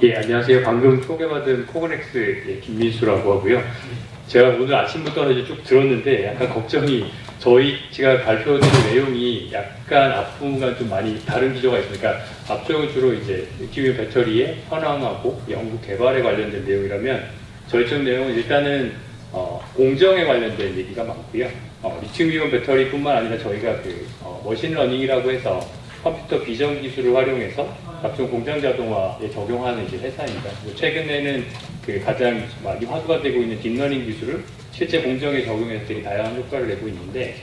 예, 안녕하세요. 방금 소개받은 코그넥스 김민수라고 하고요. 제가 오늘 아침부터 이제 쭉 들었는데 약간 걱정이 제가 발표드린 내용이 약간 앞부분과 좀 많이 다른 기조가 있으니까 앞쪽은 주로 이제 리튬이온 배터리의 현황하고 연구 개발에 관련된 내용이라면 저희 쪽 내용은 일단은 공정에 관련된 얘기가 많고요. 리튬이온 배터리뿐만 아니라 저희가 머신러닝이라고 해서 컴퓨터 비전 기술을 활용해서 각종 공장 자동화에 적용하는 이제 회사입니다. 최근에는 가장 많이 화두가 되고 있는 딥러닝 기술을 실제 공정에 적용해서 되게 다양한 효과를 내고 있는데,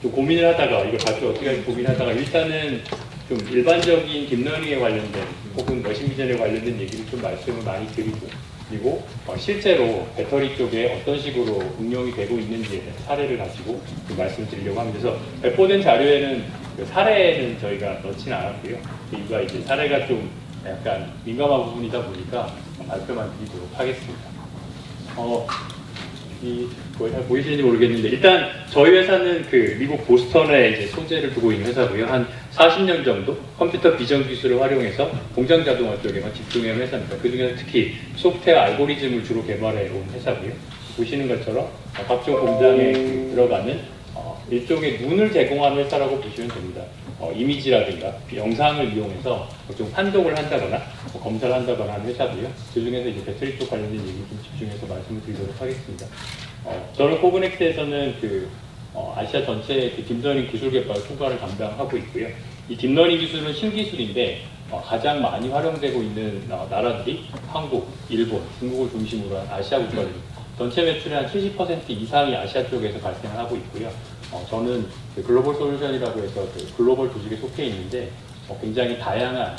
좀 고민을 하다가 이걸 발표 어떻게 할지 고민하다가 일단은 좀 일반적인 딥러닝에 관련된 혹은 머신 비전에 관련된 얘기를 좀 말씀을 많이 드리고, 그리고 실제로 배터리 쪽에 어떤 식으로 응용이 되고 있는지에 대한 사례를 가지고 좀 말씀을 드리려고 합니다. 그래서 배포된 자료에는 사례는 저희가 넣지는 않았고요. 그 이유가 이제 사례가 좀 약간 민감한 부분이다 보니까 발표만 드리도록 하겠습니다. 잘 보이시는지 모르겠는데, 일단 저희 회사는 미국 보스턴에 이제 소재를 두고 있는 회사고요. 한 40년 정도 컴퓨터 비전 기술을 활용해서 공장 자동화 쪽에만 집중해온 회사입니다. 그 중에서 특히 소프트웨어 알고리즘을 주로 개발해 온 회사고요. 보시는 것처럼 각종 공장에 들어가는 일종의 눈을 제공하는 회사라고 보시면 됩니다. 이미지라든가 영상을 이용해서 좀 판독을 한다거나 검사를 한다거나 하는 회사고요. 그 중에서 이제 배터리 쪽 관련된 얘기 좀 집중해서 말씀을 드리도록 하겠습니다. 저는 코그넥스에서는 아시아 전체의 딥러닝 기술 개발 총괄을 담당하고 있고요. 이 딥러닝 기술은 신기술인데 가장 많이 활용되고 있는 나라들이 한국, 일본, 중국을 중심으로 한 아시아 국가들입니다. 전체 매출의 한 70% 이상이 아시아 쪽에서 발생하고 있고요. 저는 글로벌 솔루션이라고 해서 글로벌 조직에 속해 있는데 굉장히 다양한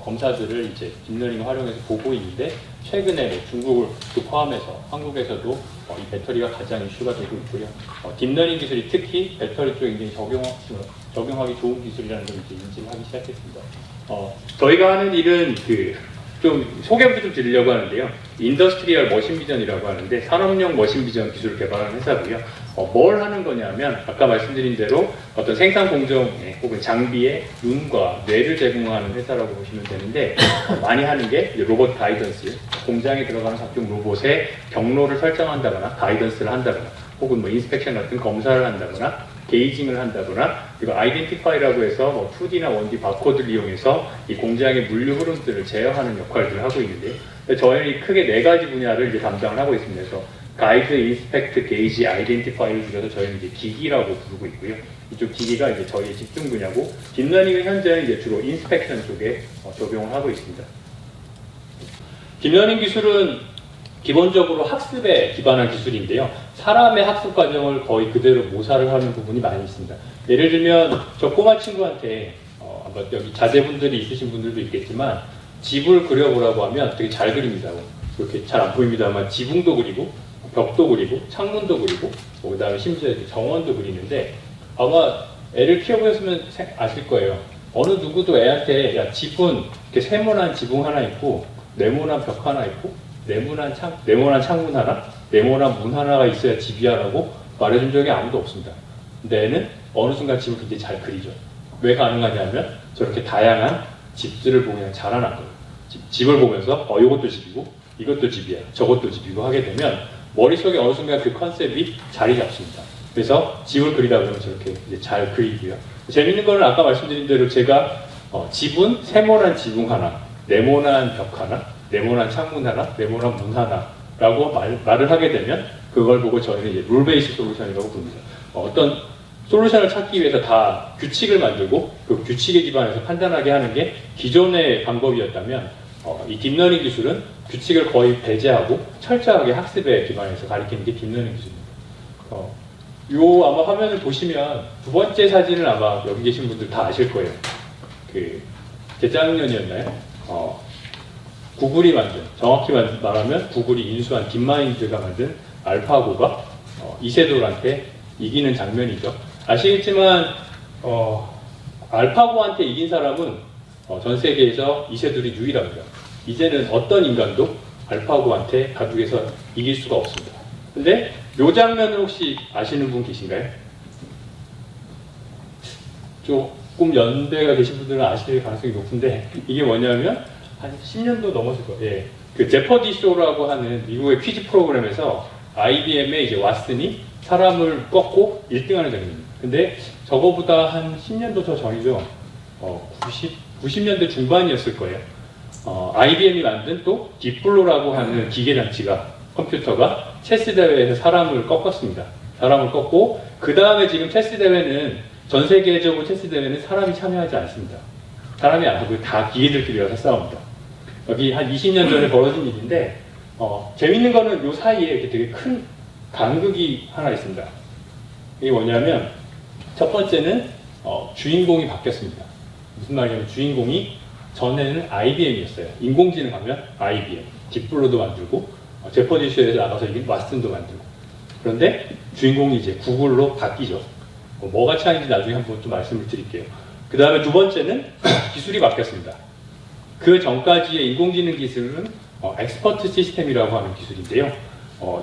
검사들을 이제 딥러닝을 활용해서 보고 있는데, 최근에 중국을 포함해서 한국에서도 이 배터리가 가장 이슈가 되고 있고요. 딥러닝 기술이 특히 배터리 쪽에 굉장히 적용하기 좋은 기술이라는 걸 이제 인지를 하기 시작했습니다. 저희가 하는 일은 좀 소개부터 좀 드리려고 하는데요. 인더스트리얼 머신 비전이라고 하는데 산업용 머신 비전 기술을 개발하는 회사고요. 뭘 하는 거냐면 아까 말씀드린 대로 어떤 생산 공정에 혹은 장비에 눈과 뇌를 제공하는 회사라고 보시면 되는데, 많이 하는 게 로봇 가이던스, 공장에 들어가는 각종 로봇의 경로를 설정한다거나 가이던스를 한다거나 혹은 인스펙션 같은 검사를 한다거나 게이징을 한다거나, 그리고 아이덴티파이라고 해서 2D나 1D 바코드를 이용해서 이 공장의 물류 흐름들을 제어하는 역할들을 하고 있는데, 저희는 크게 4가지 분야를 이제 담당을 하고 있습니다. 그래서 가이드, 인스펙트, 게이지, 아이덴티파이를 줄여서 저희는 이제 기기라고 부르고 있고요. 이쪽 기기가 이제 저희의 집중 분야고, 딥러닝은 현재 이제 주로 인스펙션 쪽에 적용을 하고 있습니다. 딥러닝 기술은 기본적으로 학습에 기반한 기술인데요. 사람의 학습 과정을 거의 그대로 모사를 하는 부분이 많이 있습니다. 예를 들면 저 꼬마 친구한테 아마 여기 자제분들이 있으신 분들도 있겠지만 집을 그려보라고 하면 되게 잘 그립니다. 그렇게 잘 안 보입니다만 지붕도 그리고 벽도 그리고 창문도 그리고 그다음에 심지어 정원도 그리는데, 아마 애를 키워보셨으면 아실 거예요. 어느 누구도 애한테 야 집은 이렇게 세모난 지붕 하나 있고 네모난 벽 하나 있고 네모난 창문 하나, 네모난 문 하나가 있어야 집이야 라고 말해준 적이 아무도 없습니다. 근데 애는 어느 순간 집을 굉장히 잘 그리죠. 왜 가능하냐면 저렇게 다양한 집들을 보고 그냥 자라난 거예요. 집을 보면서 이것도 집이고 이것도 집이야, 저것도 집이고 하게 되면 머릿속에 어느 순간 그 컨셉이 자리 잡습니다. 그래서 집을 그리다 보면 저렇게 이제 잘 그리고요. 재밌는 거는 아까 말씀드린 대로 제가 집은 세모난 지붕 하나, 네모난 벽 하나, 네모난 창문 하나, 네모난 문 하나라고 말을 하게 되면 그걸 보고 저희는 이제 룰 베이스 솔루션이라고 부릅니다. 어떤 솔루션을 찾기 위해서 다 규칙을 만들고 그 규칙에 기반해서 판단하게 하는 게 기존의 방법이었다면, 이 딥러닝 기술은 규칙을 거의 배제하고 철저하게 학습에 기반해서 가리키는 게 딥러닝 기술입니다. 요 아마 화면을 보시면 두 번째 사진을 아마 여기 계신 분들 다 아실 거예요. 재작년이었나요? 구글이 만든, 정확히 말하면 구글이 인수한 딥마인드가 만든 알파고가 이세돌한테 이기는 장면이죠. 아시겠지만 알파고한테 이긴 사람은 전 세계에서 이세돌이 유일합니다. 이제는 어떤 인간도 알파고한테 바둑에서 이길 수가 없습니다. 근데 이 장면을 혹시 아시는 분 계신가요? 조금 연배가 계신 분들은 아실 가능성이 높은데, 이게 뭐냐면 한 10년도 넘었을 거예요. 예. 그 제퍼디 쇼라고 하는 미국의 퀴즈 프로그램에서 IBM의 이제 왓슨이 사람을 꺾고 1등하는 장면입니다. 근데 저거보다 한 10년도 더 전이죠. 90년대 중반이었을 거예요. IBM이 만든 또 딥블루라고 하는 기계장치가, 컴퓨터가 체스 대회에서 사람을 꺾었습니다. 사람을 꺾고, 그 다음에 지금 체스 대회는, 전 세계적으로 체스 대회는 사람이 참여하지 않습니다. 사람이 안 하고 다 기계들끼리 와서 싸웁니다. 여기 한 20년 전에 벌어진 일인데, 재밌는 거는 요 사이에 이렇게 되게 큰 간극이 하나 있습니다. 이게 뭐냐면, 첫 번째는, 주인공이 바뀌었습니다. 무슨 말이냐면, 주인공이 전에는 IBM이었어요. 인공지능 하면 IBM, 딥블루도 만들고, 제퍼디쇼에서 나가서 이긴 왓슨도 만들고. 그런데 주인공이 이제 구글로 바뀌죠. 뭐가 차이인지 나중에 한번 좀 말씀을 드릴게요. 그 다음에 두 번째는 기술이 바뀌었습니다. 그 전까지의 인공지능 기술은 엑스퍼트 시스템이라고 하는 기술인데요.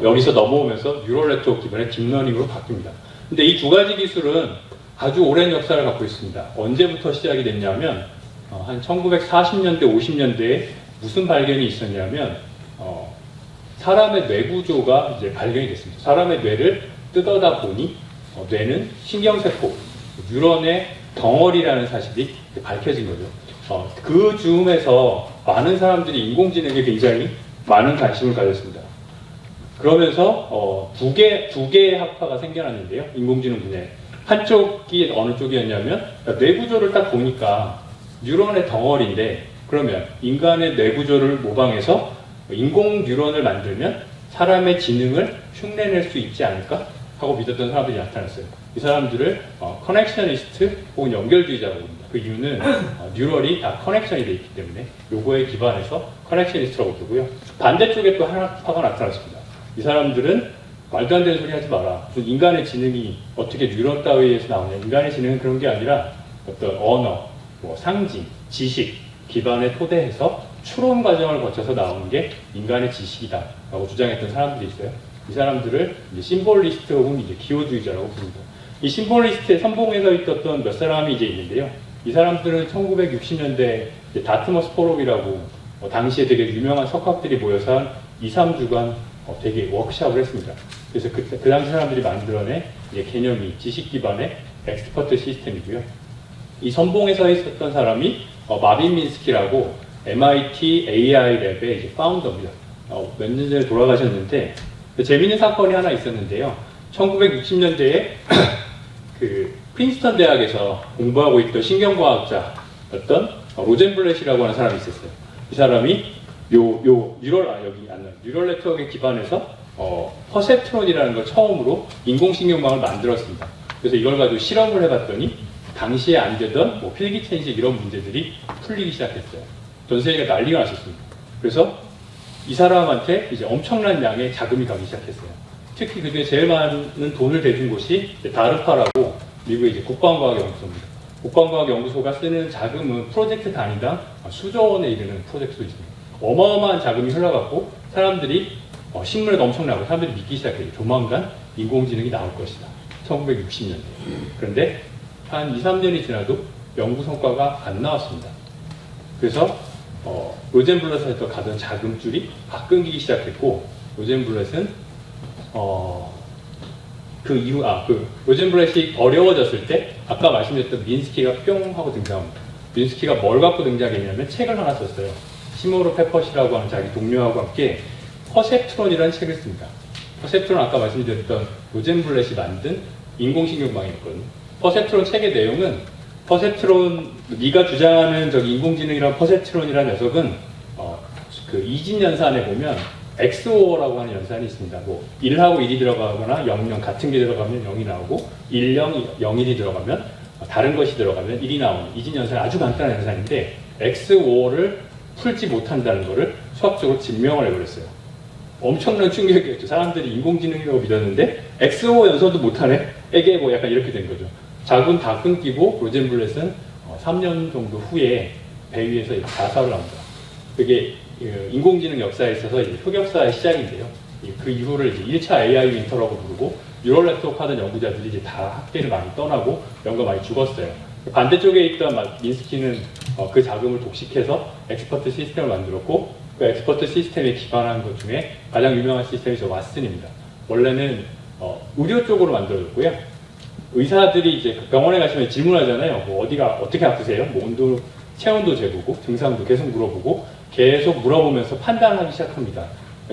여기서 넘어오면서 뉴럴 네트워크 기반의 딥러닝으로 바뀝니다. 근데 이 두 가지 기술은 아주 오랜 역사를 갖고 있습니다. 언제부터 시작이 됐냐면 한 1940년대, 50년대에 무슨 발견이 있었냐면 사람의 뇌 구조가 이제 발견이 됐습니다. 사람의 뇌를 뜯어다 보니 뇌는 신경세포, 뉴런의 덩어리라는 사실이 밝혀진 거죠. 그 즈음에서 많은 사람들이 인공지능에 굉장히 많은 관심을 가졌습니다. 그러면서 두 개의 학파가 생겨났는데요. 인공지능 분야에. 한쪽이 어느 쪽이었냐면 뇌 구조를 딱 보니까 뉴런의 덩어리인데, 그러면 인간의 뇌 구조를 모방해서 인공 뉴런을 만들면 사람의 지능을 흉내낼 수 있지 않을까 하고 믿었던 사람들이 나타났어요. 이 사람들을 커넥셔니스트 혹은 연결주의자라고 합니다. 그 이유는 뉴럴이 다 커넥션이 되어 있기 때문에 요거에 기반해서 커넥셔니스트라고 부르고요. 반대쪽에 또 하나파가 나타났습니다. 이 사람들은 말도 안 되는 소리 하지 마라. 인간의 지능이 어떻게 뉴런 따위에서 나오냐. 인간의 지능은 그런 게 아니라 어떤 언어, 상징, 지식 기반에 토대해서 추론 과정을 거쳐서 나오는 게 인간의 지식이다 라고 주장했던 사람들이 있어요. 이 사람들을 이제 심볼리스트 혹은 이제 기호주의자라고 부릅니다. 이 심볼리스트의 선봉에 서 있었던 몇 사람이 이제 있는데요. 이 사람들은 1960년대 다트머스 포럼이라고 당시에 되게 유명한 석학들이 모여서 한 2, 3주간 되게 워크숍을 했습니다. 그래서 그 당시 사람들이 만들어낸 이제 개념이 지식 기반의 엑스퍼트 시스템이고요. 이 선봉에 서 있었던 사람이 마빈 민스키라고 MIT AI 랩의 이제 파운더입니다. 몇 년 전에 돌아가셨는데 재미있는 사건이 하나 있었는데요. 1960년대에 그 프린스턴 대학에서 공부하고 있던 신경과학자였던 로젠블렛이라고 하는 사람이 있었어요. 이 사람이 뉴럴 네트워크에 기반해서 퍼셉트론이라는 걸 처음으로 인공신경망을 만들었습니다. 그래서 이걸 가지고 실험을 해봤더니 당시에 안 되던 필기체인식 이런 문제들이 풀리기 시작했어요. 전 세계가 난리가 났었습니다. 그래서 이 사람한테 이제 엄청난 양의 자금이 가기 시작했어요. 특히 그중에 제일 많은 돈을 대준 곳이 다르파라고 미국의 이제 국방과학연구소입니다. 국방과학연구소가 쓰는 자금은 프로젝트 단위당 수조 원에 이르는 프로젝트도 있습니다. 어마어마한 자금이 흘러갔고 사람들이 신문에도 엄청나고 사람들이 믿기 시작해요. 조만간 인공지능이 나올 것이다. 1960년대. 그런데 한 2, 3년이 지나도 연구 성과가 안 나왔습니다. 그래서 로젠블렛에서 가던 자금줄이 끊기기 시작했고, 로젠블렛은 로젠블렛이 어려워졌을 때 아까 말씀드렸던 민스키가 뿅 하고 등장합니다. 민스키가 뭘 갖고 등장했냐면 책을 하나 썼어요. 시모로 페퍼시라고 하는 자기 동료하고 함께 퍼셉트론이라는 책을 씁니다. 퍼셉트론 아까 말씀드렸던 로젠블렛이 만든 인공신경망이었거든요. 퍼셉트론 책의 내용은 네가 주장하는 인공지능이란 퍼셉트론이라는 녀석은 그 이진연산에 보면 XO라고 하는 연산이 있습니다. 1하고 1이 들어가거나 00 같은 게 들어가면 0이 나오고 10, 01이 들어가면 다른 것이 들어가면 1이 나오는 이진연산이 아주 간단한 연산인데 XO를 풀지 못한다는 것을 수학적으로 증명을 해버렸어요. 엄청난 충격이었죠. 사람들이 인공지능이라고 믿었는데 XO 연산도 못하네? 에게 약간 이렇게 된 거죠. 자금 다 끊기고 로젠블렛은 3년 정도 후에 배 위에서 자살을 합니다. 그게 인공지능 역사에 있어서 흑역사의 시작인데요. 그 이후를 이제 1차 AI 윈터라고 부르고 뉴럴 네트워크 하던 연구자들이 이제 다 학계를 많이 떠나고 연구가 많이 죽었어요. 반대쪽에 있던 민스키는 그 자금을 독식해서 엑스퍼트 시스템을 만들었고, 그 엑스퍼트 시스템에 기반한 것 중에 가장 유명한 시스템이 저 왓슨입니다. 원래는 의료 쪽으로 만들어졌고요. 의사들이 이제 병원에 가시면 질문하잖아요. 뭐 어디가 어떻게 아프세요? 뭐 온도, 체온도 재보고 증상도 계속 물어보고 계속 물어보면서 판단하기 시작합니다.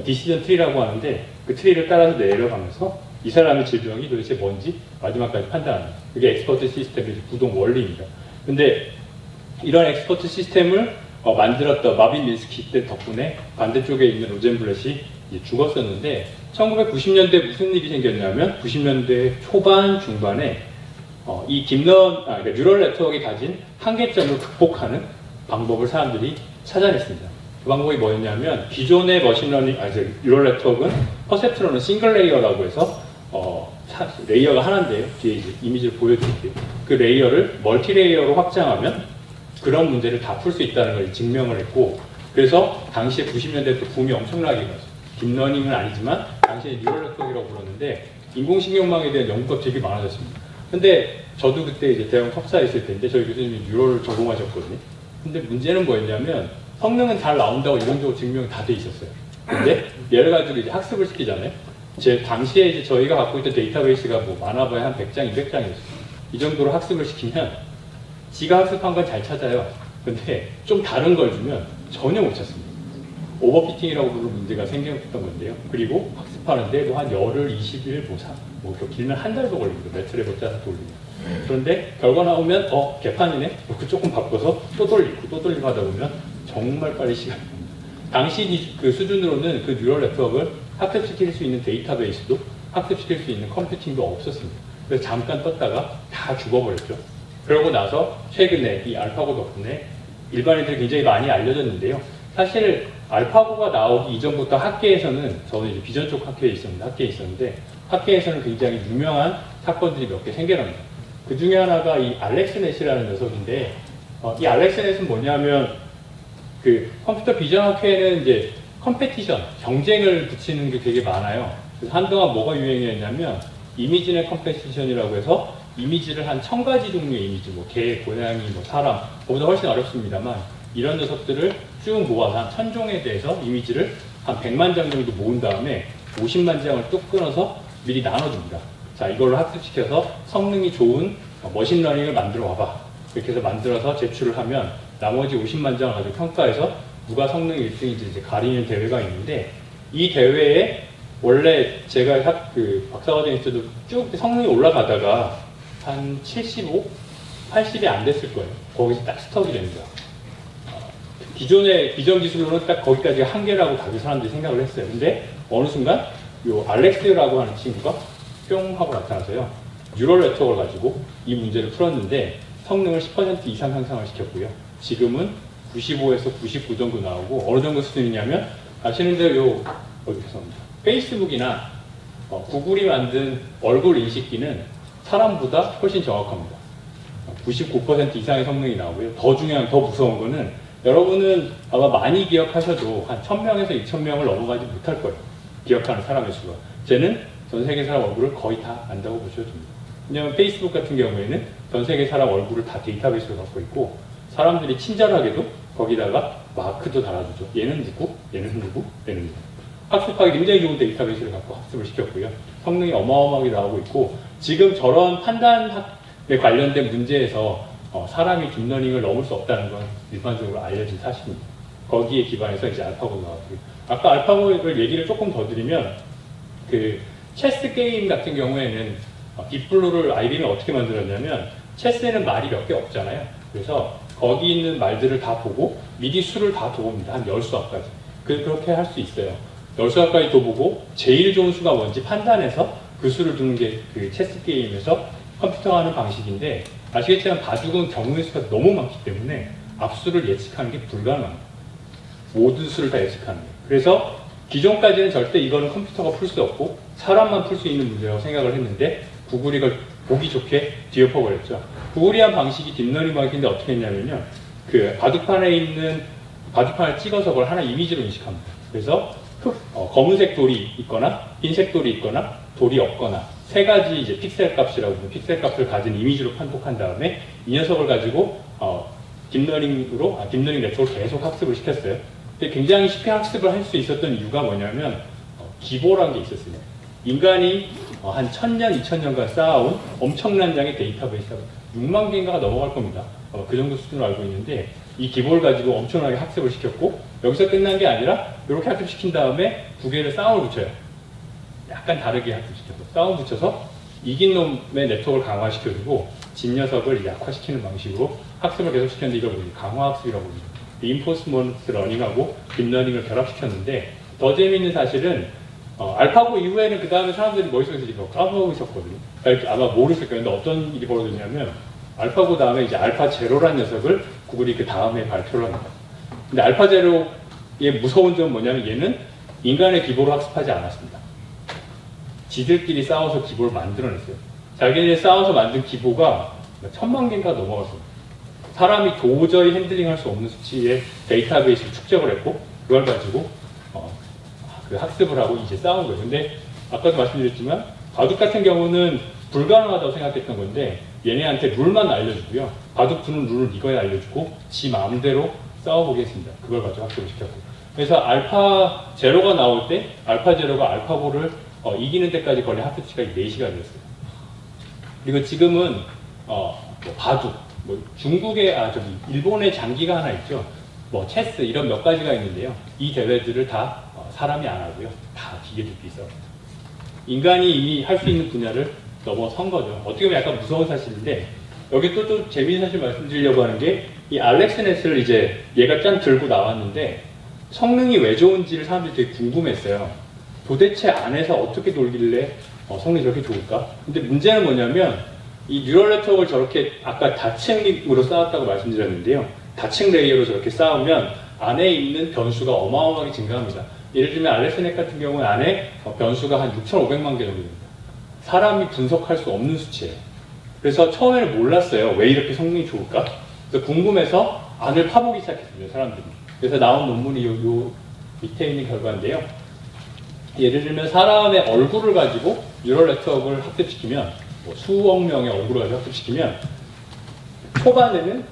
디시전 트리라고 하는데 그 트리를 따라서 내려가면서 이 사람의 질병이 도대체 뭔지 마지막까지 판단합니다. 그게 엑스퍼트 시스템의 구동 원리입니다. 근데 이런 엑스퍼트 시스템을 만들었던 마빈 민스키 때 덕분에 반대쪽에 있는 로젠블렛이 죽었었는데 1990년대 무슨 일이 생겼냐면 90년대 초반 중반에 이 그러니까 뉴럴 네트워크가 가진 한계점을 극복하는 방법을 사람들이 찾아냈습니다. 그 방법이 뭐였냐면 기존의 머신러닝, 뉴럴 네트워크는 퍼셉트론은 싱글 레이어라고 해서 레이어가 하나인데요. 뒤에 이제 이미지를 보여드릴게요. 그 레이어를 멀티 레이어로 확장하면 그런 문제를 다 풀 수 있다는 걸 증명을 했고, 그래서 당시에 90년대 때 붐이 엄청나게 일어났어요. 딥러닝은 아니지만 당시에 뉴럴 네트워크라고 불렀는데 인공신경망에 대한 연구가 되게 많아졌습니다. 근데 저도 그때 이제 대학 석사에 있을 때인데 저희 교수님이 뉴럴을 전공하셨거든요. 근데 문제는 뭐였냐면 성능은 잘 나온다고 이론적으로 증명이 다 돼 있었어요. 근데 얘를 가지고 이제 학습을 시키잖아요. 당시에 이제 저희가 갖고 있던 데이터베이스가 뭐 많아봐야 한 100장, 200장이었어요. 이 정도로 학습을 시키면 지가 학습한 건 잘 찾아요. 근데 좀 다른 걸 주면 전혀 못 찾습니다. 오버피팅이라고 부르는 문제가 생겼던 건데요. 그리고 학습하는데 뭐 한 열흘, 20일, 뭐 길면 한 달도 걸립니다. 매트랩을 짜서 돌리면. 그런데 결과 나오면 개판이네? 그 조금 바꿔서 또 돌리고 하다 보면 정말 빨리 시간이 갑니다. 당시 그 수준으로는 그 뉴럴 네트워크를 학습시킬 수 있는 데이터베이스도 학습시킬 수 있는 컴퓨팅도 없었습니다. 그래서 잠깐 떴다가 다 죽어버렸죠. 그러고 나서 최근에 이 알파고 덕분에 일반인들이 굉장히 많이 알려졌는데요. 사실 알파고가 나오기 이전부터 학계에서는, 저는 이제 비전 쪽 학계에 있었는데 학계에서는 굉장히 유명한 사건들이 몇 개 생겨납니다. 그 중에 하나가 이 알렉스 넷이라는 녀석인데, 이 알렉스 넷은 뭐냐면 그 컴퓨터 비전 학회에는 이제 컴페티션, 경쟁을 붙이는 게 되게 많아요. 그래서 한동안 뭐가 유행이었냐면 이미지넷 컴페티션이라고 해서 이미지를 한 1000가지 종류의 이미지, 뭐 개, 고양이, 뭐 사람, 그보다 훨씬 어렵습니다만 이런 녀석들을 쭉 모아서 한 1000종에 대해서 이미지를 한 100만 장 정도 모은 다음에 50만 장을 뚝 끊어서 미리 나눠줍니다. 자, 이걸로 학습시켜서 성능이 좋은 머신러닝을 만들어 와봐. 이렇게 해서 만들어서 제출을 하면 나머지 50만 장을 가지고 평가해서 누가 성능 1등인지 이제 가리는 대회가 있는데, 이 대회에 원래 제가 박사과정 있을 때도 쭉 성능이 올라가다가 한 75, 80이 안 됐을 거예요. 거기서 딱 스톱이 됩니다. 기존의 비전 기술로는 딱 거기까지가 한계라고 다들 사람들이 생각을 했어요. 근데 어느 순간 요 알렉스라고 하는 친구가 뿅 하고 나타나서요. 뉴럴 네트워크를 가지고 이 문제를 풀었는데 성능을 10% 이상 향상을 시켰고요. 지금은 95에서 99 정도 나오고, 어느 정도 수준이냐면 아시는 대로 페이스북이나 구글이 만든 얼굴 인식기는 사람보다 훨씬 정확합니다. 99% 이상의 성능이 나오고요. 더 중요한, 더 무서운 거는 여러분은 아마 많이 기억하셔도 한 1000명에서 2000명을 넘어가지 못할 거예요. 기억하는 사람의 수가. 쟤는 전 세계 사람 얼굴을 거의 다 안다고 보셔도 됩니다. 왜냐하면 페이스북 같은 경우에는 전 세계 사람 얼굴을 다 데이터베이스로 갖고 있고, 사람들이 친절하게도 거기다가 마크도 달아주죠. 얘는 누구, 얘는 누구, 얘는 누구. 학습하기 굉장히 좋은 데이터베이스를 갖고 학습을 시켰고요. 성능이 어마어마하게 나오고 있고, 지금 저런 판단에 관련된 문제에서 사람이 딥러닝을 넘을 수 없다는 건 일반적으로 알려진 사실입니다. 거기에 기반해서 이제 알파고가 나왔고요. 아까 알파고를 얘기를 조금 더 드리면, 그 체스 게임 같은 경우에는 딥블루를 IBM이 어떻게 만들었냐면, 체스에는 말이 몇 개 없잖아요. 그래서 거기 있는 말들을 다 보고 미리 수를 다 둬봅니다. 한 10수까지. 그렇게 할 수 있어요. 10수까지 둬보고 제일 좋은 수가 뭔지 판단해서 그 수를 두는 게 그 체스 게임에서 컴퓨터가 하는 방식인데, 아시겠지만 바둑은 경우의 수가 너무 많기 때문에 앞수를 예측하는 게 불가능합니다. 모든 수를 다 예측하는 거예요. 그래서 기존까지는 절대 이거는 컴퓨터가 풀 수 없고 사람만 풀 수 있는 문제라고 생각을 했는데, 구글이 이걸 보기 좋게 뒤엎어버렸죠. 구글이 한 방식이 딥러닝 방식인데 어떻게 했냐면요. 그 바둑판을 찍어서 그걸 하나 이미지로 인식합니다. 그래서 검은색 돌이 있거나 흰색 돌이 있거나 돌이 없거나 세 가지 이제 픽셀 값이라고 하는 픽셀 값을 가진 이미지로 판독한 다음에 이 녀석을 가지고 딥러닝 네트워크를 계속 학습을 시켰어요. 근데 굉장히 쉽게 학습을 할 수 있었던 이유가 뭐냐면 기보라는 게 있었어요. 인간이 한 1000년, 2000년간 쌓아온 엄청난 양의 데이터베이스가 6만 개인가가 넘어갈 겁니다. 그 정도 수준으로 알고 있는데 이 기보를 가지고 엄청나게 학습을 시켰고 여기서 끝난 게 아니라 이렇게 학습시킨 다음에 두 개를 싸움을 붙여요. 약간 다르게 학습시켜서 싸움 붙여서 이긴 놈의 네트워크를 강화시켜주고 진 녀석을 약화시키는 방식으로 학습을 계속 시켰는데 이걸 강화학습이라고 합니다. 인포스먼트 러닝하고 딥러닝을 결합시켰는데 더 재미있는 사실은 알파고 이후에는 그 다음에 사람들이 머릿속에서 이거 까먹고 있었거든요. 아마 모르실 거예요. 근데 어떤 일이 벌어졌냐면 알파고 다음에 이제 알파 제로라는 녀석을 구글이 그 다음에 발표를 합니다. 근데 알파 제로의 무서운 점은 뭐냐면 얘는 인간의 기보로 학습하지 않았습니다. 지들끼리 싸워서 기보를 만들어냈어요. 자기네들이 싸워서 만든 기보가 1000만 개인가 넘어갔어요. 사람이 도저히 핸들링할 수 없는 수치의 데이터베이스를 축적을 했고 그걸 가지고 그 학습을 하고 이제 싸운 거예요. 근데 아까도 말씀드렸지만 바둑 같은 경우는 불가능하다고 생각했던 건데 얘네한테 룰만 알려주고요. 바둑 두는 룰을 이거에 알려주고 지 마음대로 싸워보겠습니다. 그걸 가지고 학습을 시켰고. 그래서 알파 제로가 나올 때 알파 제로가 알파고를 이기는 데까지 걸린 학습 시간이 4시간이었어요. 그리고 지금은 바둑, 중국의 일본의 장기가 하나 있죠. 체스 이런 몇 가지가 있는데요. 이 대회들을 다 사람이 안 하고요. 다 기계들끼리 싸워요. 인간이 이미 할 수 있는 분야를 넘어선 거죠. 어떻게 보면 약간 무서운 사실인데 여기 또 재미있는 사실 말씀드리려고 하는 게 이 알렉스넷을 이제 얘가 짠 들고 나왔는데 성능이 왜 좋은지를 사람들이 되게 궁금했어요. 도대체 안에서 어떻게 돌길래 성능이 저렇게 좋을까? 근데 문제는 뭐냐면 이 뉴럴 네트워크를 저렇게 아까 다층으로 쌓았다고 말씀드렸는데요. 다층 레이어로 저렇게 쌓으면 안에 있는 변수가 어마어마하게 증가합니다. 예를 들면 알렉스넷 같은 경우는 안에 변수가 한 6,500만 개 정도 됩니다. 사람이 분석할 수 없는 수치예요. 그래서 처음에는 몰랐어요. 왜 이렇게 성능이 좋을까? 그래서 궁금해서 안을 파보기 시작했습니다. 사람들이. 그래서 나온 논문이 요 밑에 있는 결과인데요. 예를 들면 사람의 얼굴을 가지고 뉴럴 네트워크를 학습시키면 수억 명의 얼굴을 가지고 학습시키면 초반에는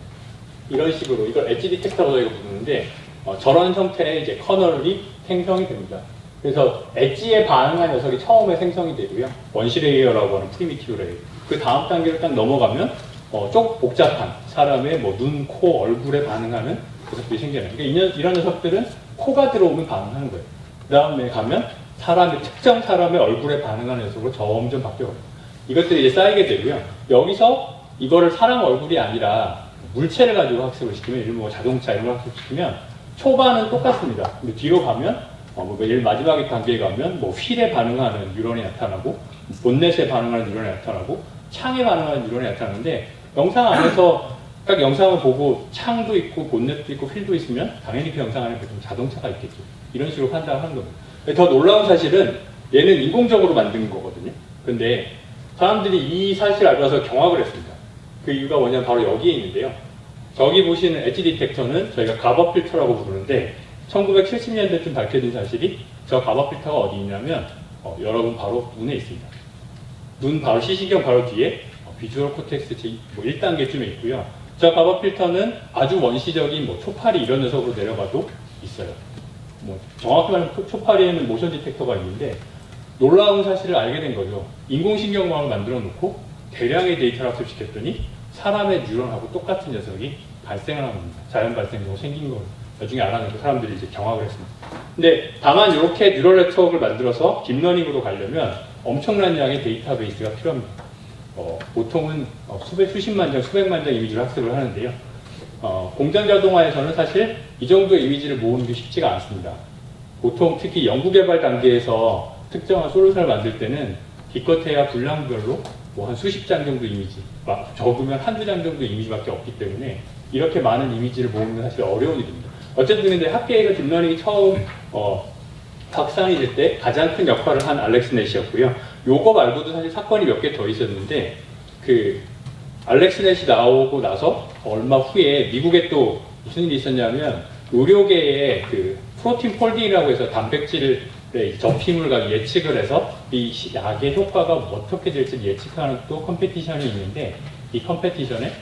이런 식으로 이걸 엣지 디텍터라고 저희가 부르는데 저런 형태의 이제 커널이 생성이 됩니다. 그래서 엣지에 반응한 녀석이 처음에 생성이 되고요. 원시 레이어라고 하는 프리미티브 레이어. 그 다음 단계를 딱 넘어가면 좀 복잡한 사람의 눈, 코, 얼굴에 반응하는 녀석들이 생겨나요. 그러니까 이런 녀석들은 코가 들어오면 반응하는 거예요. 그 다음에 가면 특정 사람의 얼굴에 반응하는 녀석으로 점점 바뀌어요. 이것들이 이제 쌓이게 되고요. 여기서 이거를 사람 얼굴이 아니라 물체를 가지고 학습을 시키면, 예를 들면 자동차 이런 걸 학습시키면 초반은 똑같습니다. 근데 뒤로 가면 예를 마지막 단계에 가면 휠에 반응하는 뉴런이 나타나고 본넷에 반응하는 뉴런이 나타나고 창에 반응하는 뉴런이 나타나는데 영상 안에서 딱 영상을 보고 창도 있고 본넷도 있고 휠도 있으면 당연히 그 영상 안에 자동차가 있겠죠. 이런 식으로 판단을 하는 겁니다. 더 놀라운 사실은 얘는 인공적으로 만든 거거든요. 근데 사람들이 이 사실을 알고 나서 경악을 했습니다. 그 이유가 뭐냐면 바로 여기에 있는데요. 저기 보시는 엣지 디텍터는 저희가 가버 필터라고 부르는데 1970년대쯤 밝혀진 사실이 저 가버 필터가 어디 있냐면 여러분 바로 눈에 있습니다. 눈 바로 시시경 바로 뒤에 비주얼 코텍스 1단계쯤에 있고요. 저 가버 필터는 아주 원시적인 초파리 이런 녀석으로 내려가도 있어요. 정확히 말하면 초파리에는 모션 디텍터가 있는데 놀라운 사실을 알게 된 거죠. 인공신경망을 만들어 놓고 대량의 데이터를 학습시켰더니 사람의 뉴런하고 똑같은 녀석이 발생을 합니다. 자연 발생으로 생긴 걸 나중에 알아내고 사람들이 이제 경악을 했습니다. 근데 다만 이렇게 뉴럴 네트워크를 만들어서 딥러닝으로 가려면 엄청난 양의 데이터베이스가 필요합니다. 보통은 수십만 장, 수백만 장 이미지를 학습을 하는데요. 공장 자동화에서는 사실 이 정도의 이미지를 모으는 게 쉽지가 않습니다. 보통 특히 연구개발 단계에서 특정한 솔루션을 만들 때는 기껏해야 분량별로 한 수십 장 정도 이미지, 적으면 한두 장 정도 이미지밖에 없기 때문에 이렇게 많은 이미지를 모으는 건 사실 어려운 일입니다. 어쨌든 근데 학계에서 딥러닝이 처음 확산이 될 때 가장 큰 역할을 한 알렉스넷이었고요. 요거 말고도 사실 사건이 몇 개 더 있었는데 그 알렉스넷이 나오고 나서 얼마 후에 미국에 또 무슨 일이 있었냐면 의료계에 그 프로틴 폴딩이라고 해서 단백질의 접힘을 가지고 예측을 해서 이 약의 효과가 어떻게 될지 예측하는 또 컴페티션이 있는데 이 컴페티션에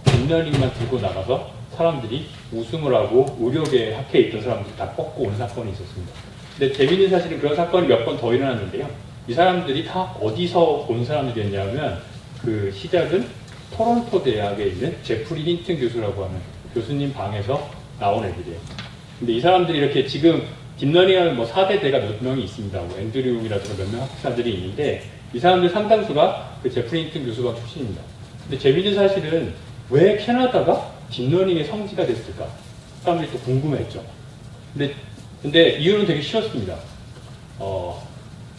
딥러닝만 들고 나가서 사람들이 우승을 하고 의료계에 학회에 있던 사람들이 다 뻗고 온 사건이 있었습니다. 근데 재미있는 사실은 그런 사건이 몇 번 더 일어났는데요. 이 사람들이 다 어디서 온 사람들이었냐면 그 시작은 토론토 대학에 있는 제프리 힌튼 교수라고 하는 교수님 방에서 나온 애들이에요. 근데 이 사람들이 이렇게 지금 딥러닝하는 뭐 4대 대가 몇 명이 있습니다. 뭐 앤드류이라든가 몇 명 학사들이 있는데 이 사람들 상당수가 그 제프리 힌튼 교수방 출신입니다. 근데 재미있는 사실은 왜 캐나다가 딥러닝의 성지가 됐을까? 사람들이 또 궁금해했죠. 근데 이유는 되게 쉬웠습니다.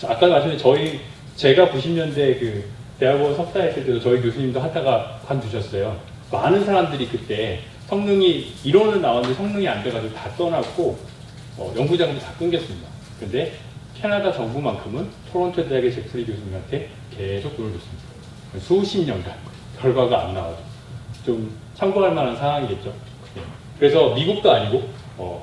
아까 말씀드린 제가 90년대 그 대학원 석사했을 때도 저희 교수님도 하다가 관두셨어요. 많은 사람들이 그때 성능이, 이론은 나왔는데 성능이 안 돼가지고 다 떠났고, 연구 자금도 다 끊겼습니다. 근데 캐나다 정부만큼은 토론토 대학의 제프리 교수님한테 계속 돈을 줬습니다. 수십 년간 결과가 안 나와도 좀 참고할 만한 상황이겠죠. 그래서 미국도 아니고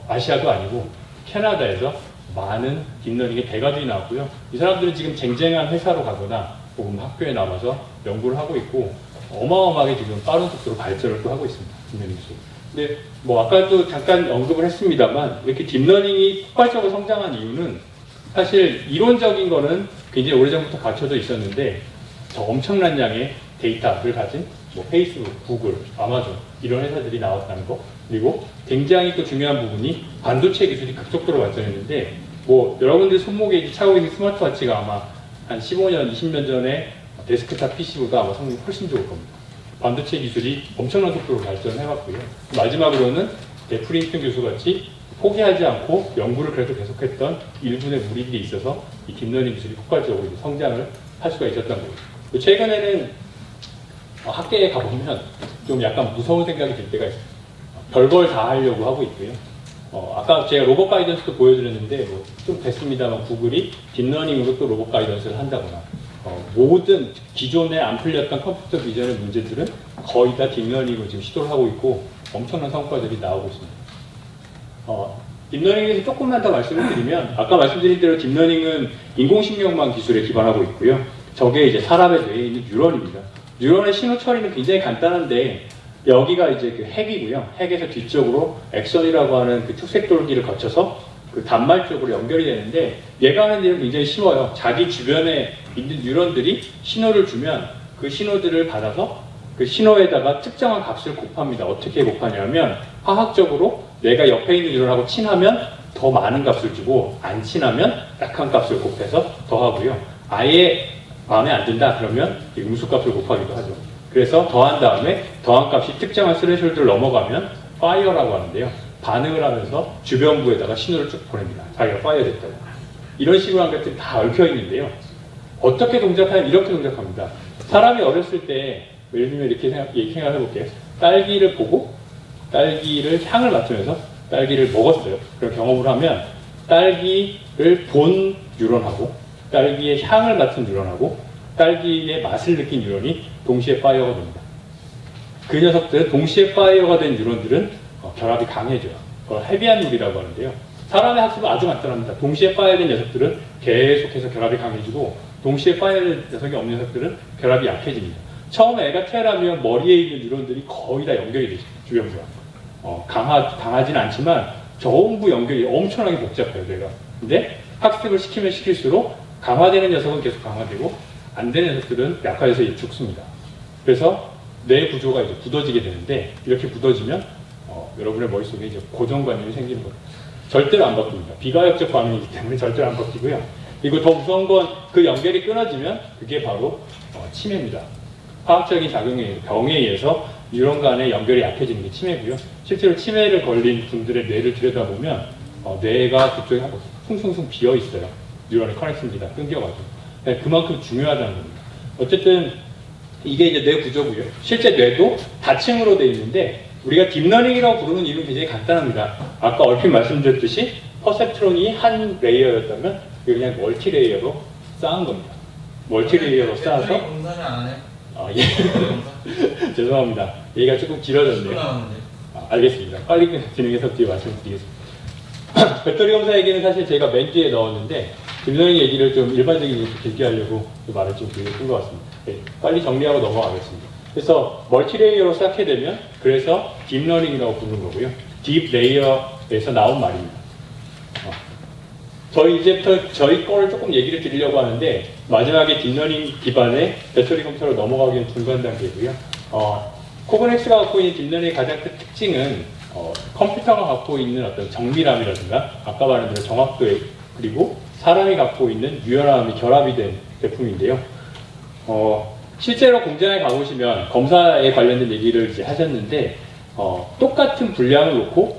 아시아도 아니고 캐나다에서 많은 딥러닝의 대가들이 나왔고요. 이 사람들은 지금 쟁쟁한 회사로 가거나 혹은 학교에 남아서 연구를 하고 있고 어마어마하게 지금 빠른 속도로 발전을 또 하고 있습니다. 딥러닝 기술. 근데 뭐 아까 또 잠깐 언급을 했습니다만 이렇게 딥러닝이 폭발적으로 성장한 이유는 사실 이론적인 거는 굉장히 오래전부터 갖춰져 있었는데 저 엄청난 양의 데이터를 가진 뭐 페이스북, 구글, 아마존 이런 회사들이 나왔다는 거. 그리고 굉장히 또 중요한 부분이 반도체 기술이 급속도로 발전했는데 뭐 여러분들 손목에 차고 있는 스마트워치가 아마 한 15년, 20년 전에 데스크탑 PC보다 아마 성능이 훨씬 좋을 겁니다. 반도체 기술이 엄청난 속도로 발전해왔고요. 마지막으로는 제프리 힌튼 교수같이 포기하지 않고 연구를 그래도 계속했던 일군의 무리들이 있어서 이 딥러닝 기술이 폭발적으로 성장을 할 수가 있었던 거예요. 최근에는 학계에 가보면 좀 약간 무서운 생각이 들 때가 있어요. 별걸 다 하려고 하고 있고요. 아까 제가 로봇 가이던스도 보여드렸는데 뭐 좀 됐습니다만 구글이 딥러닝으로 또 로봇 가이던스를 한다거나 모든 기존에 안 풀렸던 컴퓨터 비전의 문제들은 거의 다 딥러닝으로 지금 시도를 하고 있고 엄청난 성과들이 나오고 있습니다. 딥러닝에 대해서 조금만 더 말씀을 드리면 아까 말씀드린 대로 딥러닝은 인공신경망 기술에 기반하고 있고요. 저게 이제 사람의 뇌에 있는 뉴런입니다. 뉴런의 신호 처리는 굉장히 간단한데 여기가 이제 그 핵이고요. 핵에서 뒤쪽으로 엑선이라고 하는 그 축색돌기를 거쳐서 그 단말 쪽으로 연결이 되는데 얘가 하는 일은 굉장히 쉬워요. 자기 주변에 있는 뉴런들이 신호를 주면 그 신호들을 받아서 그 신호에다가 특정한 값을 곱합니다. 어떻게 곱하냐면 화학적으로 내가 옆에 있는 뉴런하고 친하면 더 많은 값을 주고 안 친하면 약한 값을 곱해서 더하고요. 아예 마음에 안 든다 그러면 음수값을 곱하기도 하죠. 그래서 더한 다음에 더한 값이 특정한 스레셜드를 넘어가면 파이어라고 하는데요. 반응을 하면서 주변부에다가 신호를 쭉 보냅니다. 자기가 파이어 됐다고. 이런 식으로 한 것들이 다 얽혀 있는데요. 어떻게 동작하냐면 이렇게 동작합니다. 사람이 어렸을 때 예를 들면 이렇게 생각해 볼게요. 딸기를 보고 딸기를 향을 맡으면서 딸기를 먹었어요. 그런 경험을 하면 딸기를 본 뉴런하고 딸기의 향을 맡은 뉴런하고 딸기의 맛을 느낀 뉴런이 동시에 파이어가 됩니다. 그 녀석들은 동시에 파이어가 된 뉴런들은 결합이 강해져요. 그걸 헤비한물이라고 하는데요. 사람의 학습은 아주 간단합니다. 동시에 파이어된 녀석들은 계속해서 결합이 강해지고 동시에 파이어된 녀석이 없는 녀석들은 결합이 약해집니다. 처음에 애가 태어나면 머리에 있는 뉴런들이 거의 다 연결이 되죠. 주변부와. 강하지는 않지만 전부 연결이 엄청나게 복잡해요. 뇌가. 근데 학습을 시키면 시킬수록 강화되는 녀석은 계속 강화되고 안 되는 녀석들은 약화해서 죽습니다. 그래서 뇌 구조가 이제 굳어지게 되는데 이렇게 굳어지면 여러분의 머릿속에 이제 고정관념이 생기는 거예요. 절대로 안 바뀝니다. 비가역적 반응이기 때문에 절대로 안 바뀌고요. 그리고 더 무서운 건 그 연결이 끊어지면 그게 바로 치매입니다. 화학적인 작용에 의해서 병에 의해서 뉴런 간의 연결이 약해지는 게 치매고요. 실제로 치매를 걸린 분들의 뇌를 들여다보면 뇌가 그쪽에 한번 숭숭숭 비어 있어요. 뉴런의 커넥션들이 다 끊겨가지고. 그만큼 중요하다는 겁니다. 어쨌든 이게 이제 뇌 구조고요. 실제 뇌도 다층으로 되어 있는데 우리가 딥러닝이라고 부르는 이유는 굉장히 간단합니다. 아까 얼핏 말씀드렸듯이 퍼셉트론이 한 레이어였다면 이거 그냥 멀티레이어로 쌓은 겁니다. 멀티레이어로 쌓아서 공사를 안 해? 예. 죄송합니다. 얘기가 조금 길어졌네요. 알겠습니다. 빨리 진행해서 뒤에 말씀드리겠습니다. 배터리 검사 얘기는 사실 제가 맨 뒤에 넣었는데 딥러닝 얘기를 좀 일반적인 얘기 길게 하려고 말을 좀 길게 쓴 것 같습니다. 네, 빨리 정리하고 넘어가겠습니다. 그래서 멀티레이어로 쌓게 되면 그래서 딥러닝이라고 부르는 거고요. 딥레이어에서 나온 말입니다. 저희 이제부터 저희 거를 조금 얘기를 드리려고 하는데 마지막에 딥러닝 기반의 배터리 검사로 넘어가기는 중간 단계고요. 코그넥스가 갖고 있는 딥러닝의 가장 큰 특징은 컴퓨터가 갖고 있는 어떤 정밀함이라든가 아까 말한 대로 정확도 그리고 사람이 갖고 있는 유연함이 결합이 된 제품인데요. 실제로 공장에 가보시면 검사에 관련된 얘기를 이제 하셨는데 똑같은 분량을 놓고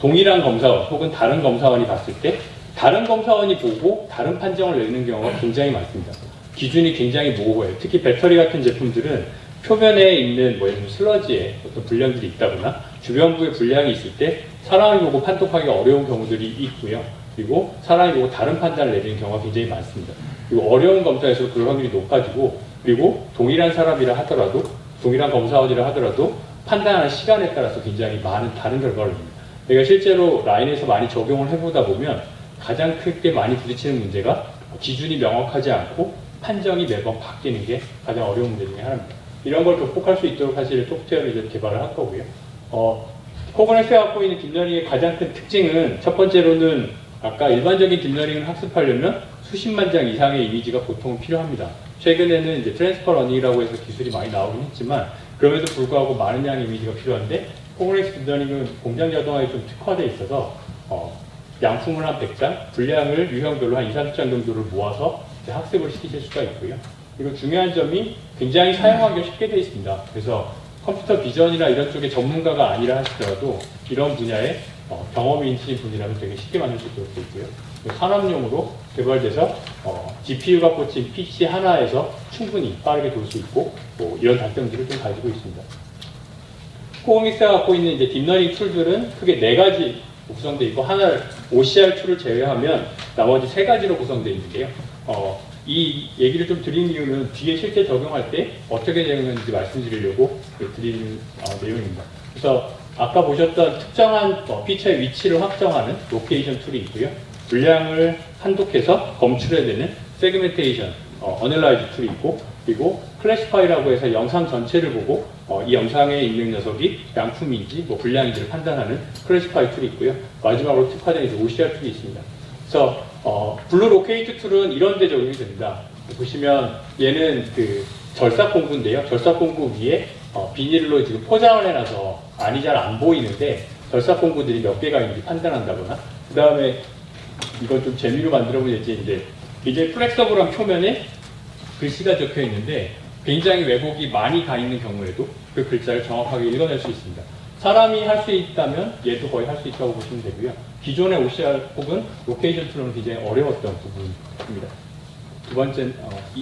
동일한 검사원 혹은 다른 검사원이 봤을 때 다른 검사원이 보고 다른 판정을 내리는 경우가 굉장히 많습니다. 기준이 굉장히 모호해요. 특히 배터리 같은 제품들은 표면에 있는 예를 들면 슬러지에 어떤 분량들이 있다거나 주변부에 분량이 있을 때 사람이 보고 판독하기가 어려운 경우들이 있고요. 그리고 사람이 보고 다른 판단을 내리는 경우가 굉장히 많습니다. 그리고 어려운 검사에서 그럴 확률이 높아지고 그리고 동일한 사람이라 하더라도 동일한 검사원이라 하더라도 판단하는 시간에 따라서 굉장히 많은 다른 결과를 냅니다. 내가 실제로 라인에서 많이 적용을 해보다 보면 가장 크게 많이 부딪히는 문제가 기준이 명확하지 않고 판정이 매번 바뀌는 게 가장 어려운 문제 중에 하나입니다. 이런 걸 극복할 수 있도록 사실 소프트웨어를 이제 개발을 할 거고요. 코그넥스가 갖고 있는 딥러닝의 가장 큰 특징은 첫 번째로는 아까 일반적인 딥러닝을 학습하려면 수십만 장 이상의 이미지가 보통 필요합니다. 최근에는 이제 트랜스퍼 러닝이라고 해서 기술이 많이 나오긴 했지만 그럼에도 불구하고 많은 양의 이미지가 필요한데 코그넥스 딥러닝은 공장 자동화에 좀 특화되어 있어서 양품을 한 100장, 분량을 유형별로 한 2, 30장 정도를 모아서 학습을 시키실 수가 있고요. 그리고 중요한 점이 굉장히 사용하기가 쉽게 되어 있습니다. 그래서 컴퓨터 비전이나 이런 쪽의 전문가가 아니라 하시더라도 이런 분야에 경험이 있으신 분이라면 되게 쉽게 만들 수 있도록 되어 있고요. 산업용으로 개발돼서 GPU가 꽂힌 PC 하나에서 충분히 빠르게 돌 수 있고 이런 단점들을 좀 가지고 있습니다. 코그넥스가 갖고 있는 이제 딥러닝 툴들은 크게 4가지 구성되어 있고 하나를 OCR 툴을 제외하면 나머지 3가지로 구성되어 있는데요. 이 얘기를 좀 드린 이유는 뒤에 실제 적용할 때 어떻게 적용하는지 말씀드리려고 드리는 내용입니다. 그래서 아까 보셨던 특정한 피처의 위치를 확정하는 로케이션 툴이 있고요. 분량을 판독해서 검출해내는 세그멘테이션, 어널라이즈 툴이 있고 그리고 클래시파이라고 해서 영상 전체를 보고 이 영상에 있는 녀석이 양품인지 분량인지를 판단하는 클래시파이 툴이 있고요. 마지막으로 특화된 OCR 툴이 있습니다. 그래서 블루 로케이트 툴은 이런 데 적용이 됩니다. 보시면 얘는 그 절삭 공구인데요. 절삭 공구 위에 비닐로 지금 포장을 해놔서 안이 잘 안 보이는데 절삭 공구들이 몇 개가 있는지 판단한다거나 그 다음에 이건 좀 재미로 만들어본 예제인데 굉장히 플렉서블한 표면에 글씨가 적혀 있는데 굉장히 왜곡이 많이 가 있는 경우에도 그 글자를 정확하게 읽어낼 수 있습니다. 사람이 할 수 있다면 얘도 거의 할 수 있다고 보시면 되고요. 기존의 OCR 혹은 로케이션 툴은 굉장히 어려웠던 부분입니다. 두 번째,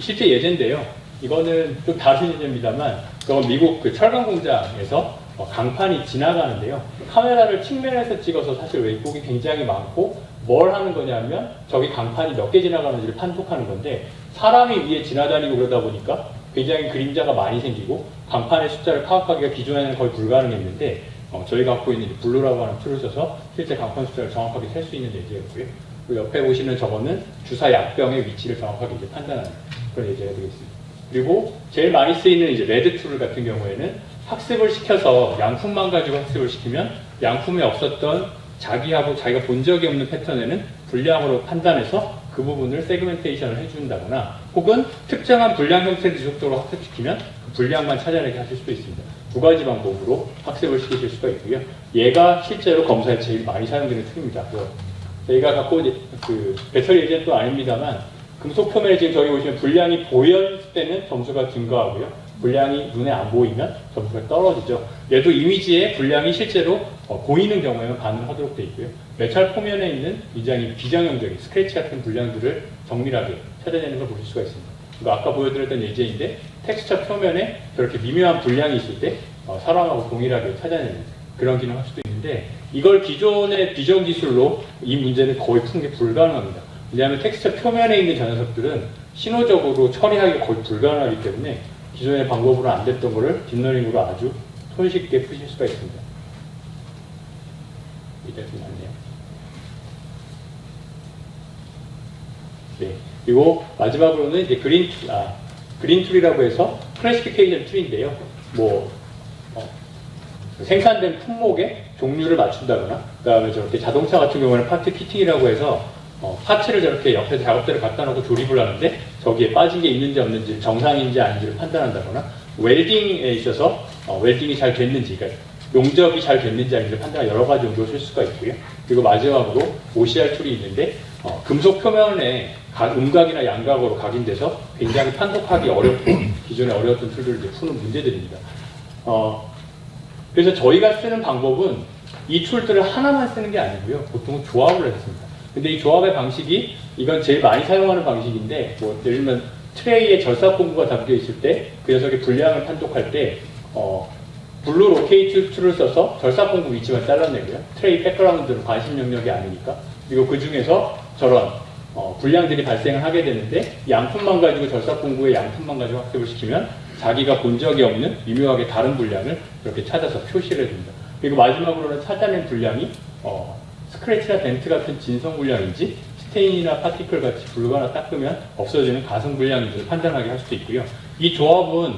실제 예제인데요. 이거는 좀 다른 예제입니다만, 저건 미국 그 철강 공장에서 강판이 지나가는데요. 카메라를 측면에서 찍어서 사실 왜곡이 굉장히 많고, 뭘 하는 거냐면, 저기 강판이 몇 개 지나가는지를 판독하는 건데, 사람이 위에 지나다니고 그러다 보니까 굉장히 그림자가 많이 생기고, 강판의 숫자를 파악하기가 기존에는 거의 불가능했는데, 저희가 갖고 있는 블루라고 하는 툴을 써서 실제 강판 숫자를 정확하게 셀 수 있는 예제였고요. 그리고 옆에 보시는 저거는 주사 약병의 위치를 정확하게 이제 판단하는 그런 예제가 되겠습니다. 그리고 제일 많이 쓰이는 이제 레드 툴 같은 경우에는 학습을 시켜서 양품만 가지고 학습을 시키면 양품에 없었던 자기하고 자기가 본 적이 없는 패턴에는 분량으로 판단해서 그 부분을 세그멘테이션을 해준다거나 혹은 특정한 분량 형태를 지속적으로 학습시키면 그 분량만 찾아내게 하실 수도 있습니다. 두 가지 방법으로 학습을 시키실 수가 있고요. 얘가 실제로 검사에 제일 많이 사용되는 툴입니다. 저희가 갖고 있는 그 배터리 예제는 또 아닙니다만 금속 표면에 지금 저기 보시면 분량이 보였을 때는 점수가 증가하고요. 분량이 눈에 안 보이면 점수가 떨어지죠. 얘도 이미지에 분량이 실제로 보이는 경우에는 반응하도록 되어 있고요. 메탈 표면에 있는 굉장히 비정형적인 스크래치 같은 분량들을 정밀하게 찾아내는 걸 보실 수가 있습니다. 이거 아까 보여드렸던 예제인데 텍스처 표면에 저렇게 미묘한 분량이 있을 때 사람하고 동일하게 찾아내는 그런 기능을 할 수도 있는데 이걸 기존의 비전 기술로 이 문제는 거의 푸는 게 불가능합니다. 왜냐하면 텍스처 표면에 있는 저 녀석들은 신호적으로 처리하기가 거의 불가능하기 때문에 기존의 방법으로 안 됐던 거를 딥러닝으로 아주 손쉽게 푸실 수가 있습니다. 이제 좀 낫네요. 네. 그리고 마지막으로는 이제 그린 툴이라고 해서 클래시피케이션 툴인데요. 뭐 생산된 품목의 종류를 맞춘다거나, 그다음에 저렇게 자동차 같은 경우는 파트 키팅이라고 해서 파츠를 저렇게 옆에 작업대를 갖다 놓고 조립을 하는데 저기에 빠진 게 있는지 없는지, 정상인지 아닌지를 판단한다거나, 웰딩에 있어서 웰딩이 잘 됐는지, 그러니까 용접이 잘 됐는지 아닌지를 판단하는 여러 가지 용도를 쓸 수가 있고요. 그리고 마지막으로 OCR 툴이 있는데 금속 표면에 음각이나 양각으로 각인돼서 굉장히 판독하기 어렵고 기존에 어려웠던 툴들을 이제 푸는 문제들입니다. 그래서 저희가 쓰는 방법은 이 툴들을 하나만 쓰는 게 아니고요. 보통은 조합을 했습니다. 근데 이 조합의 방식이, 이건 제일 많이 사용하는 방식인데, 뭐 예를 들면 트레이에 절삭 공구가 담겨 있을 때 그 녀석의 분량을 판독할 때 블루 로케이트 툴을 써서 절삭 공구 위치만 잘라내고요. 트레이 백그라운드는 관심 영역이 아니니까. 그리고 그 중에서 저런 분량들이 발생을 하게 되는데, 양품만 가지고 절삭 공구의 양품만 가지고 학습을 시키면 자기가 본 적이 없는 미묘하게 다른 분량을 이렇게 찾아서 표시를 해줍니다. 그리고 마지막으로는 찾아낸 분량이 스크래치나 덴트 같은 진성 분량인지, 스테인이나 파티클 같이 붉거나 닦으면 없어지는 가성 분량인지를 판단하게 할 수도 있고요. 이 조합은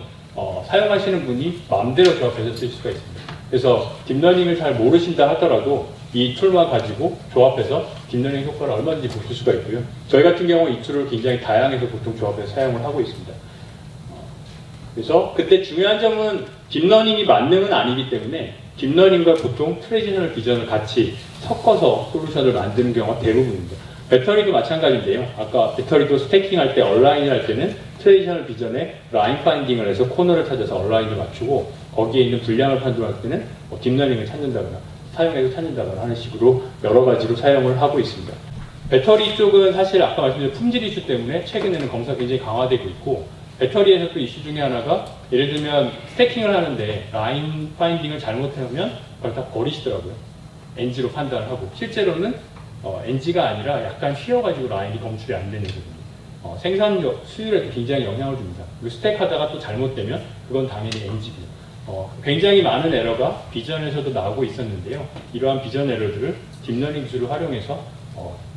사용하시는 분이 마음대로 조합해서 쓸 수가 있습니다. 그래서 딥러닝을 잘 모르신다 하더라도 이 툴만 가지고 조합해서 딥러닝 효과를 얼마든지 보실 수가 있고요. 저희 같은 경우는 이 툴을 굉장히 다양해서 보통 조합해서 사용을 하고 있습니다. 그래서 그때 중요한 점은 딥러닝이 만능은 아니기 때문에 딥러닝과 보통 트레디셔널 비전을 같이 섞어서 솔루션을 만드는 경우가 대부분입니다. 배터리도 마찬가지인데요. 아까 배터리도 스태킹 할 때, 얼라인을 할 때는 트레디셔널 비전에 라인 파인딩을 해서 코너를 찾아서 얼라인을 맞추고, 거기에 있는 분량을 판단할 때는 딥러닝을 찾는다거나 사용해서 찾는다거나 하는 식으로 여러 가지로 사용을 하고 있습니다. 배터리 쪽은 사실 아까 말씀드린 품질 이슈 때문에 최근에는 검사가 굉장히 강화되고 있고, 배터리에서 또 이슈 중에 하나가, 예를 들면 스태킹을 하는데 라인 파인딩을 잘못하면 그걸 다 버리시더라고요. NG로 판단을 하고, 실제로는 NG가 아니라 약간 휘어가지고 라인이 검출이 안 되는 거거든요. 생산력, 수율에도 굉장히 영향을 줍니다. 그리고 스택하다가 또 잘못되면 그건 당연히 NG고요. 굉장히 많은 에러가 비전에서도 나오고 있었는데요. 이러한 비전 에러들을 딥러닝 기술을 활용해서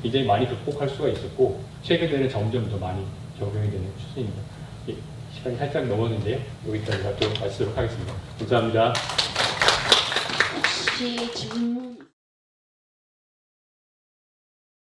굉장히 많이 극복할 수가 있었고, 최근에는 점점 더 많이 적용이 되는 추세입니다. 예, 시간이 살짝 넘었는데요. 여기까지 하도록 하겠습니다. 감사합니다. 혹시 질문